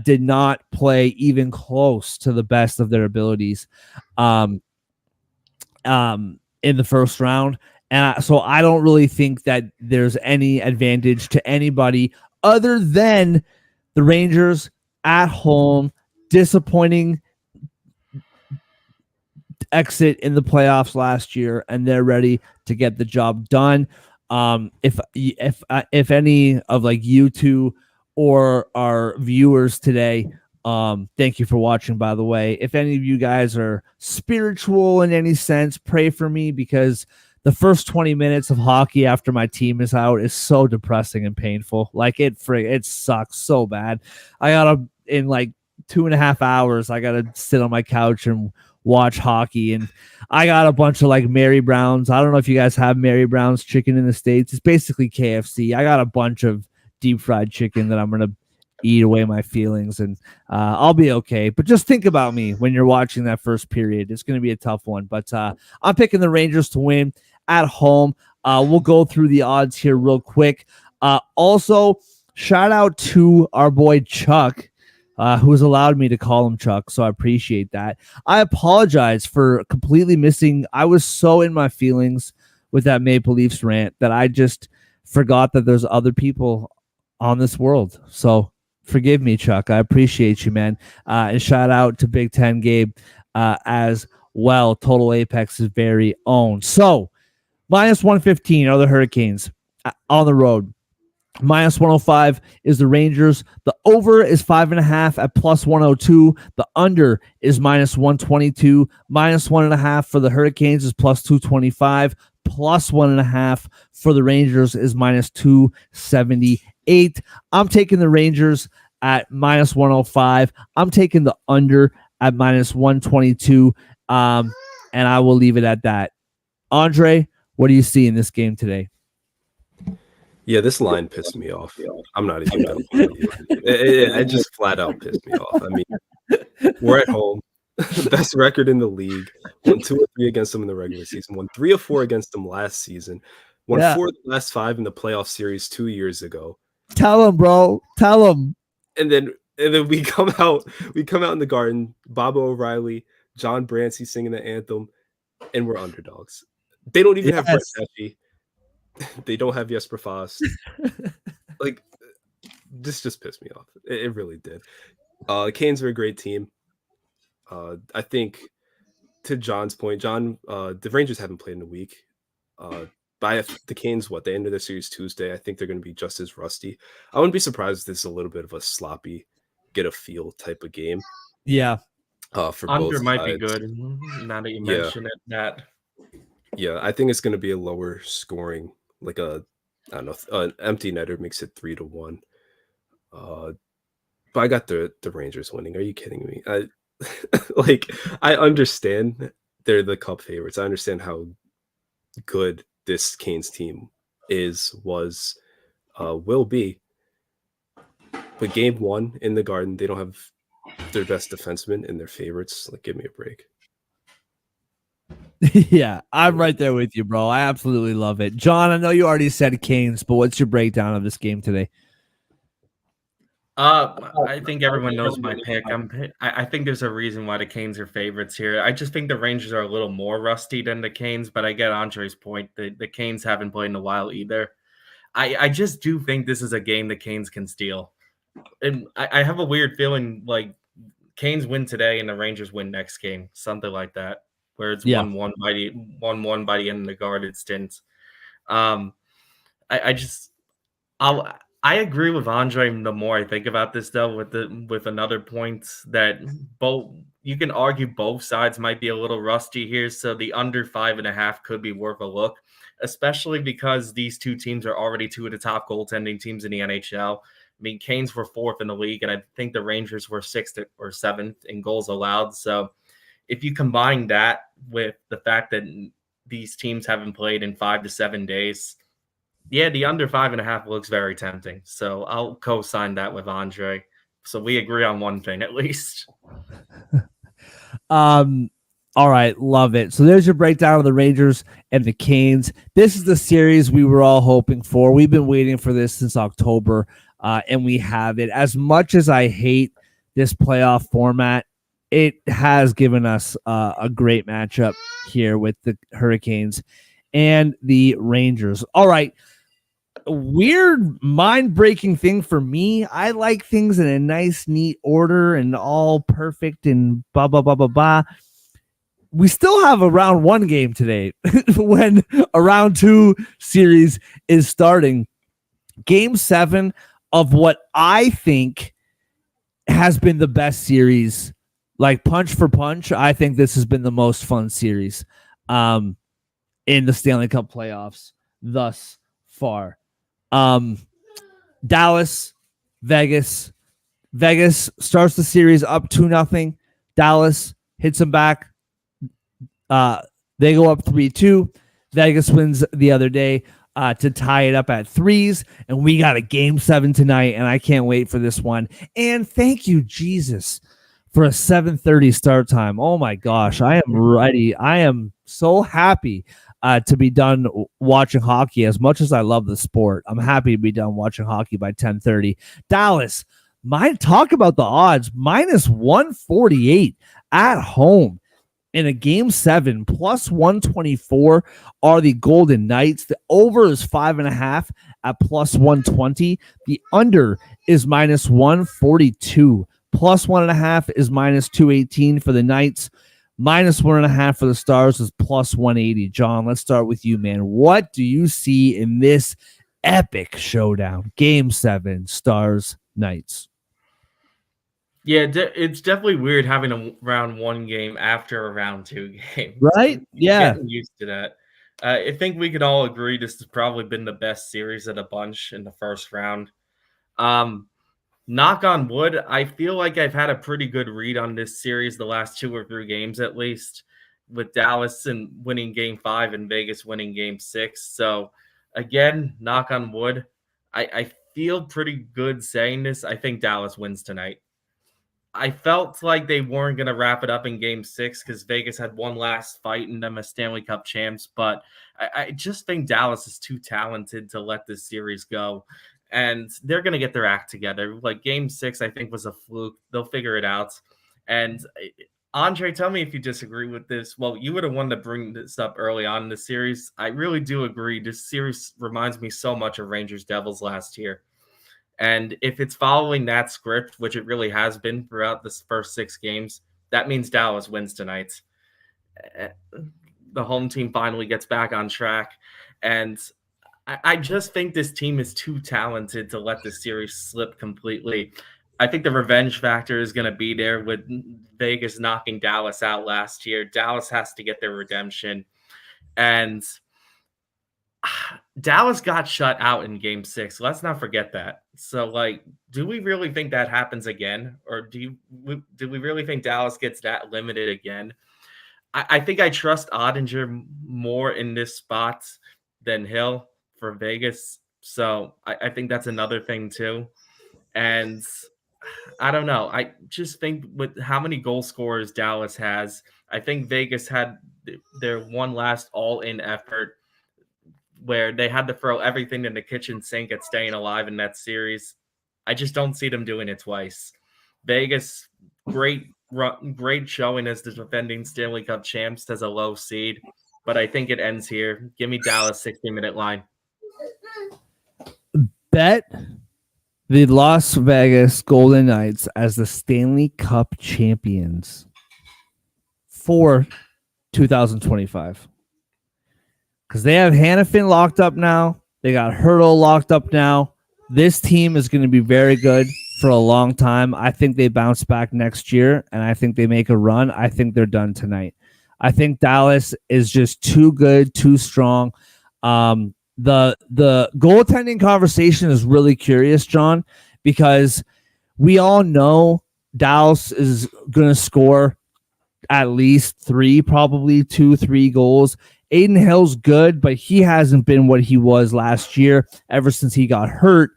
did not play even close to the best of their abilities in the first round. And so I don't really think that there's any advantage to anybody other than the Rangers at home. Disappointing exit in the playoffs last year, and they're ready to get the job done. If any of like you two or our viewers today Thank you for watching, by the way. If any of you guys are spiritual in any sense, pray for me, because the first 20 minutes of hockey after my team is out is so depressing and painful. Like it sucks so bad. I gotta, in like 2.5 hours, I gotta sit on my couch and watch hockey. And I got a bunch of like Mary Brown's. I don't know if you guys have Mary Brown's chicken in the States. It's basically KFC. I got a bunch of deep fried chicken that I'm gonna eat away my feelings, and I'll be okay. But just think about me when you're watching that first period. It's going to be a tough one, but I'm picking the Rangers to win at home. We'll go through the odds here real quick. Also, shout out to our boy Chuck, who has allowed me to call him Chuck, so I appreciate that. I apologize for completely missing. I was so in my feelings with that Maple Leafs rant that I just forgot that there's other people on this world. So forgive me, Chuck. I appreciate you, man. And shout out to Big Ten Gabe as well. Total Apex's very own. So minus 115 are the Hurricanes on the road. Minus 105 is the Rangers. The over is 5.5 at plus 102. The under is minus 122. Minus 1.5 for the Hurricanes is plus 225. Plus 1.5 for the Rangers is minus 278. I'm taking the Rangers at minus 105. I'm taking the under at minus 122. And I will leave it at that. Andre, what do you see in this game today? Yeah, this line pissed me off. I'm not even going to. It just flat out pissed me off. I mean, we're at home. Best record in the league. Won 2 or 3 against them in the regular season. Won 3 or 4 against them last season. Won 4 of the last 5 in the playoff series 2 years ago. Tell them, bro. Tell them. And then we come out in the Garden. Bobo O'Reilly, John Brancy singing the anthem, and we're underdogs. They don't even have Brett Pesci. They don't have Jesper Fast. Like, this just pissed me off. It really did. The Canes are a great team. I think, to John's point, the Rangers haven't played in a week. By the Canes, they ended their series Tuesday. I think they're going to be just as rusty. I wouldn't be surprised if this is a little bit of a sloppy, get a feel type of game. Yeah. For under both might sides. Be good. Now that you mention it, that. Yeah, I think it's going to be a lower scoring, like an empty netter makes it 3-1. But I got the Rangers winning. Are you kidding me? I understand they're the Cup favorites. I understand how good this Canes team will be. But game 1 in the Garden, they don't have their best defenseman and their favorites. Like, give me a break. Yeah, I'm right there with you, bro. I absolutely love it. John, I know you already said Canes, but what's your breakdown of this game today? I think everyone knows my pick. I think there's a reason why the Canes are favorites here. I just think the Rangers are a little more rusty than the Canes, but I get Andre's point. The Canes haven't played in a while either. I just do think this is a game the Canes can steal. And I have a weird feeling like Canes win today and the Rangers win next game, something like that, where it's 1-1 by the end of the guarded stint. I agree with Andre. The more I think about this, though, with another point that you can argue both sides might be a little rusty here. So the under 5.5 could be worth a look, especially because these two teams are already 2 of the top goaltending teams in the NHL. I mean, Canes were 4th in the league, and I think the Rangers were 6th or 7th in goals allowed. So if you combine that with the fact that these teams haven't played in 5 to 7 days, yeah, the under 5.5 looks very tempting. So I'll co-sign that with Andre. So we agree on one thing at least. All right, love it. So there's your breakdown of the Rangers and the Canes. This is the series we were all hoping for. We've been waiting for this since October, and we have it. As much as I hate this playoff format, it has given us a great matchup here with the Hurricanes and the Rangers. All right. Weird, mind-breaking thing for me. I like things in a nice, neat order and all perfect and blah, blah, blah, blah, blah. We still have a round 1 game today when a round 2 series is starting. Game 7 of what I think has been the best series. Like punch for punch, I think this has been the most fun series in the Stanley Cup playoffs thus far. Dallas, Vegas. Vegas starts the series up 2-0. Dallas hits them back. They go up 3-2. Vegas wins the other day to tie it up at threes. And we got a game 7 tonight, and I can't wait for this one. And thank you, Jesus, for a 7:30 start time. Oh, my gosh. I am ready. I am so happy to be done watching hockey. As much as I love the sport, I'm happy to be done watching hockey by 10:30. Dallas, talk about the odds, -148 at home in a game 7, +124 are the Golden Knights. The over is 5.5 at +120. The under is -142. +1.5 is -218 for the Knights. -1.5 for the Stars is +180. John, let's start with you, man. What do you see in this epic showdown? Game 7, Stars, Knights. Yeah, it's definitely weird having a round 1 game after a round 2 game. Right? Yeah. Getting used to that. I think we could all agree this has probably been the best series of the bunch in the first round. Knock on wood, I feel like I've had a pretty good read on this series the last 2 or 3 games at least, with Dallas and winning game 5 and Vegas winning game 6. So again, knock on wood, I feel pretty good saying this. I think Dallas wins tonight. I felt like they weren't going to wrap it up in game 6 because Vegas had one last fight and them as Stanley Cup champs. But I just think Dallas is too talented to let this series go. And they're going to get their act together. Like game 6, I think, was a fluke. They'll figure it out. And Andre, tell me if you disagree with this. Well, you would have wanted to bring this up early on in the series. I really do agree. This series reminds me so much of Rangers Devils last year. And if it's following that script, which it really has been throughout this first 6 games, that means Dallas wins tonight. The home team finally gets back on track. And I just think this team is too talented to let this series slip completely. I think the revenge factor is going to be there with Vegas knocking Dallas out last year. Dallas has to get their redemption. And Dallas got shut out in game 6. Let's not forget that. So, like, do we really think that happens again? Or do we really think Dallas gets that limited again? I think I trust Ottinger more in this spot than Hill for Vegas. So I think that's another thing too. And I don't know. I just think with how many goal scorers Dallas has, I think Vegas had their one last all-in effort where they had to throw everything in the kitchen sink at staying alive in that series. I just don't see them doing it twice. Vegas, great showing as the defending Stanley Cup champs as a low seed, but I think it ends here. Give me Dallas 60-minute line. Bet the Las Vegas Golden Knights as the Stanley Cup champions for 2025. Because they have Hannafin locked up now. They got Hurdle locked up now. This team is going to be very good for a long time. I think they bounce back next year, and I think they make a run. I think they're done tonight. I think Dallas is just too good, too strong. The goaltending conversation is really curious, John, because we all know Dallas is going to score at least 3, probably 2-3 goals. Aiden Hill's good, but he hasn't been what he was last year ever since he got hurt.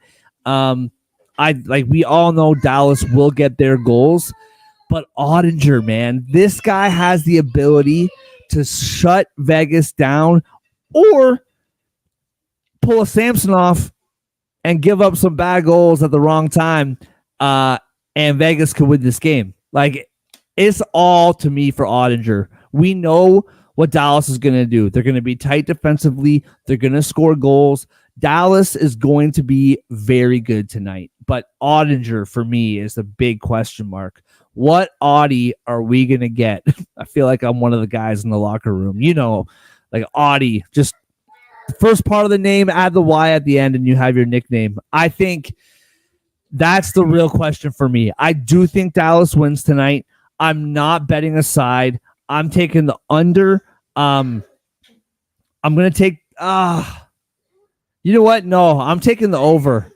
We all know Dallas will get their goals, but Ottinger, man, this guy has the ability to shut Vegas down or pull a Samsonov and give up some bad goals at the wrong time, and Vegas could win this game. Like, it's all to me for Ottinger. We know what Dallas is going to do. They're going to be tight defensively. They're going to score goals. Dallas is going to be very good tonight. But Ottinger, for me, is the big question mark. What Audie are we going to get? I feel like I'm one of the guys in the locker room. You know, like Audie, just the first part of the name, add the Y at the end, and you have your nickname. I think That's the real question for me. I do think Dallas wins tonight. I'm not betting a side. I'm taking the under. I'm going to take you know what? No, I'm taking the over.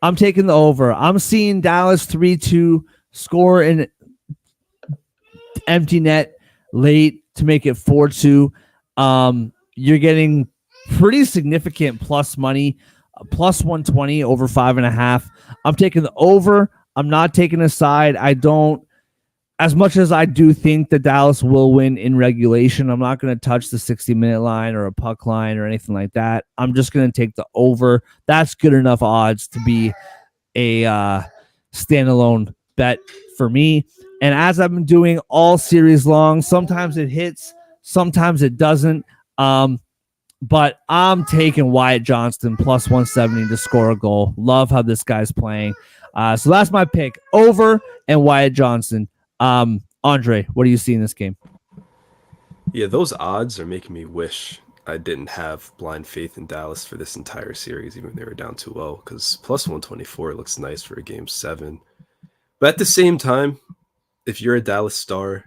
I'm seeing Dallas 3-2 score in empty net late to make it 4-2. You're getting pretty significant plus money, plus 120 over 5.5. I'm taking the over. I'm not taking a side. I don't, as much as I do think that Dallas will win in regulation, I'm not going to touch the 60-minute line or a puck line or anything like that. I'm just going to take the over. That's good enough odds to be a standalone bet for me. And as I've been doing all series long, sometimes it hits, sometimes it doesn't. But I'm taking Wyatt Johnston plus 170 to score a goal. Love how this guy's playing. So that's my pick, over and Wyatt Johnston. Andre, what do you see in this game? Yeah, those odds are making me wish I didn't have blind faith in Dallas for this entire series, even when they were down 2-0, because plus 124 looks nice for a game 7. But at the same time, if you're a Dallas Star,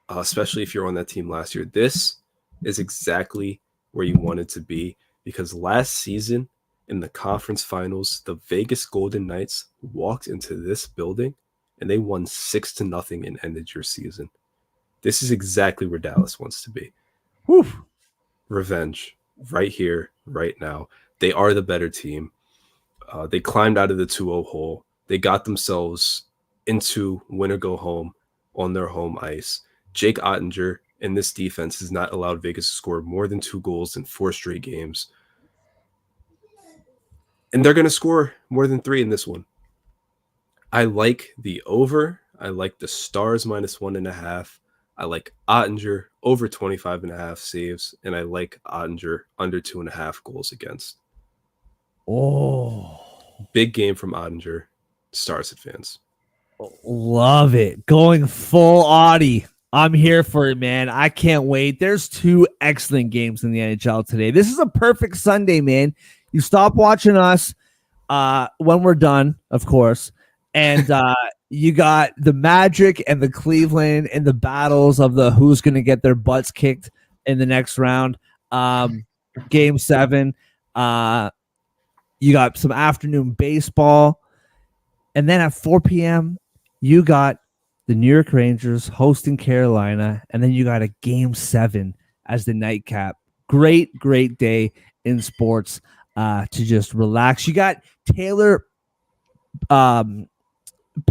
especially if you're on that team last year, this is exactly where you wanted to be, because last season in the conference finals, the Vegas Golden Knights walked into this building and they won 6-0 and ended your season. This is exactly where Dallas wants to be. Whew. Revenge right here, right now. They are the better team. They climbed out of the 2-0 hole. They got themselves into win or go home on their home ice. Jake Ottinger in this defense has not allowed Vegas to score more than 2 goals in 4 straight games. And they're going to score more than 3 in this one. I like the over. I like the Stars minus 1.5. I like Ottinger over 25.5 saves. And I like Ottinger under 2.5 goals against. Oh, big game from Ottinger. Stars fans. Love it. Going full Audi. I'm here for it, man. I can't wait. There's 2 excellent games in the NHL today. This is a perfect Sunday, man. You stop watching us when we're done, of course. And you got the Magic and the Cleveland and the battles of the who's going to get their butts kicked in the next round. Game 7. You got some afternoon baseball. And then at 4 p.m., you got the New York Rangers hosting Carolina. And then you got a Game 7 as the nightcap. Great day in sports to just relax. You got Taylor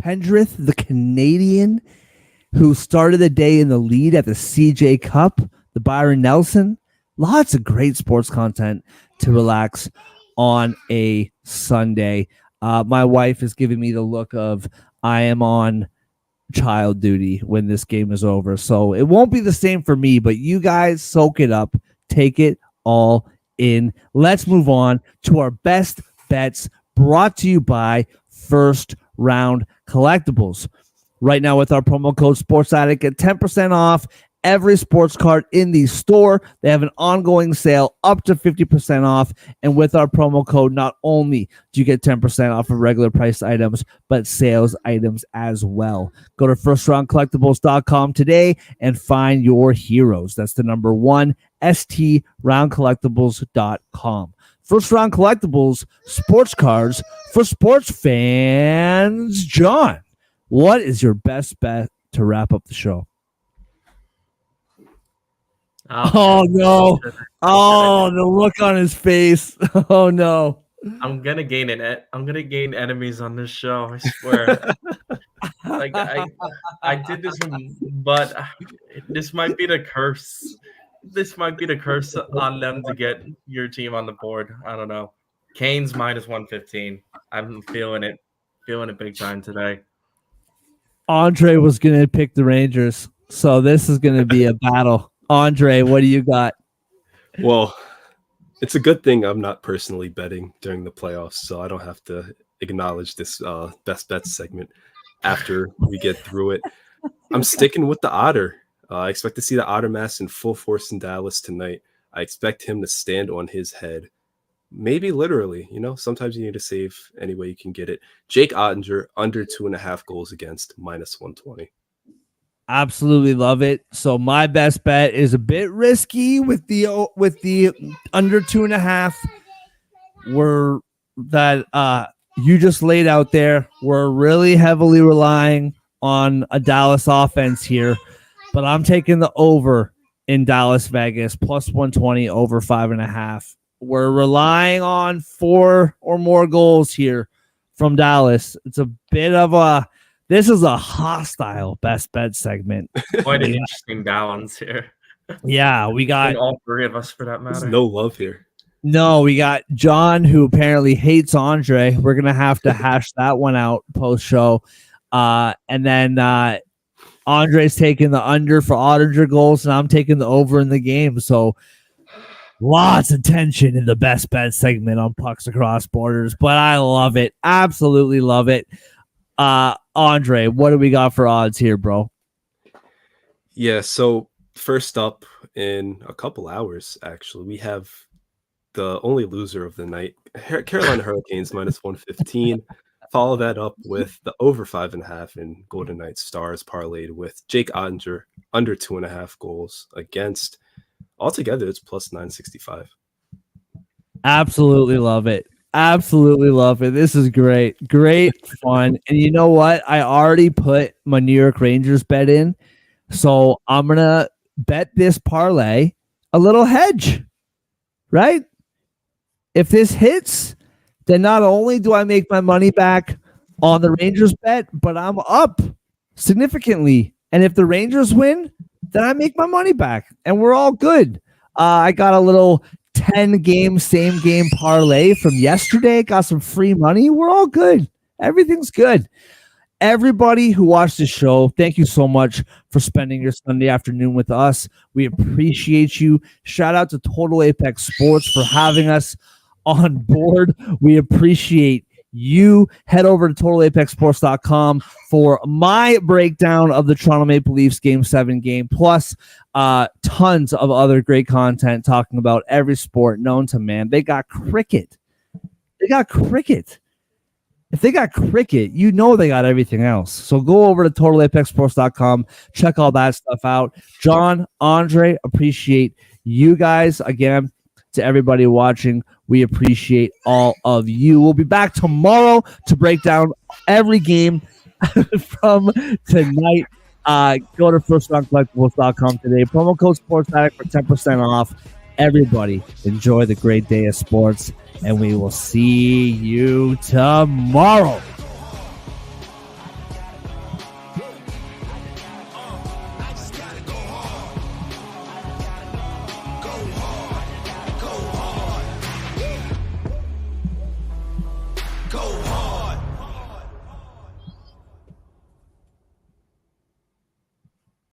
Pendrith, the Canadian, who started the day in the lead at the CJ Cup, the Byron Nelson. Lots of great sports content to relax on a Sunday. My wife is giving me the look of I am on child duty when this game is over. So it won't be the same for me, but you guys soak it up. Take it all in. Let's move on to our best bets brought to you by First Round Collectibles. Right now with our promo code SportsAddict, get 10% off every sports card in the store. They have an ongoing sale up to 50% off. And with our promo code, not only do you get 10% off of regular priced items, but sales items as well. Go to firstroundcollectibles.com today and find your heroes. That's the number 1, STRoundcollectibles.com. First Round Collectibles, sports cards for sports fans. John, what is your best bet to wrap up the show? Oh no. Oh, the look on his face. Oh no. I'm gonna gain enemies on this show. I swear. Like I did this one, but this might be the curse. This might be the curse on them to get your team on the board. I don't know. Canes minus 115. I'm feeling it big time today. Andre was gonna pick the Rangers, so this is gonna be a battle. Andre, what do you got? Well, it's a good thing I'm not personally betting during the playoffs, so I don't have to acknowledge this best bets segment after we get through it. I'm sticking with the Otter. I expect to see the Otter Mass in full force in Dallas tonight. I expect him to stand on his head maybe literally, sometimes you need to save any way you can get it. Jake Ottinger under 2.5 goals against -120. Absolutely love it. So my best bet is a bit risky with the under 2.5. We're that you just laid out there. We're really heavily relying on a Dallas offense here, but I'm taking the over in Dallas Vegas +120 over 5.5. We're relying on 4 or more goals here from Dallas. It's a bit of this is a hostile best bet segment. Quite an interesting balance here. Yeah, we got And all three of us for that matter. There's no love here. No, we got John, who apparently hates Andre. We're going to have to hash that one out post-show. And then Andre's taking the under for Ottinger goals, and I'm taking the over in the game. So lots of tension in the best bet segment on Pucks Across Borders, but I love it. Absolutely love it. Andre, what do we got for odds here, bro? Yeah, so first up in a couple hours, actually, we have the only loser of the night, Carolina Hurricanes -115. Follow that up with the over 5.5 in Golden Knights Stars parlayed with Jake Ottinger under 2.5 goals against. Altogether, it's +965. Absolutely love it. Absolutely love it. This is great. Great fun. And you know what? I already put my New York Rangers bet in. So I'm going to bet this parlay a little hedge, right? If this hits, then not only do I make my money back on the Rangers bet, but I'm up significantly. And if the Rangers win, then I make my money back and we're all good. I got a little 10-game, same-game parlay from yesterday. Got some free money. We're all good. Everything's good. Everybody who watched this show, thank you so much for spending your Sunday afternoon with us. We appreciate you. Shout out to Total Apex Sports for having us on board. We appreciate you. Head over to totalapexsports.com for my breakdown of the Toronto Maple Leafs Game 7 game, plus tons of other great content talking about every sport known to man. They got cricket. If they got cricket, you know they got everything else. So go over to totalapexsports.com. Check all that stuff out. John, Andre, appreciate you guys. Again, to everybody watching, we appreciate all of you. We'll be back tomorrow to break down every game from tonight. Go to firstruncollectibles.com today. Promo code SportsAddict for 10% off. Everybody, enjoy the great day of sports, and we will see you tomorrow.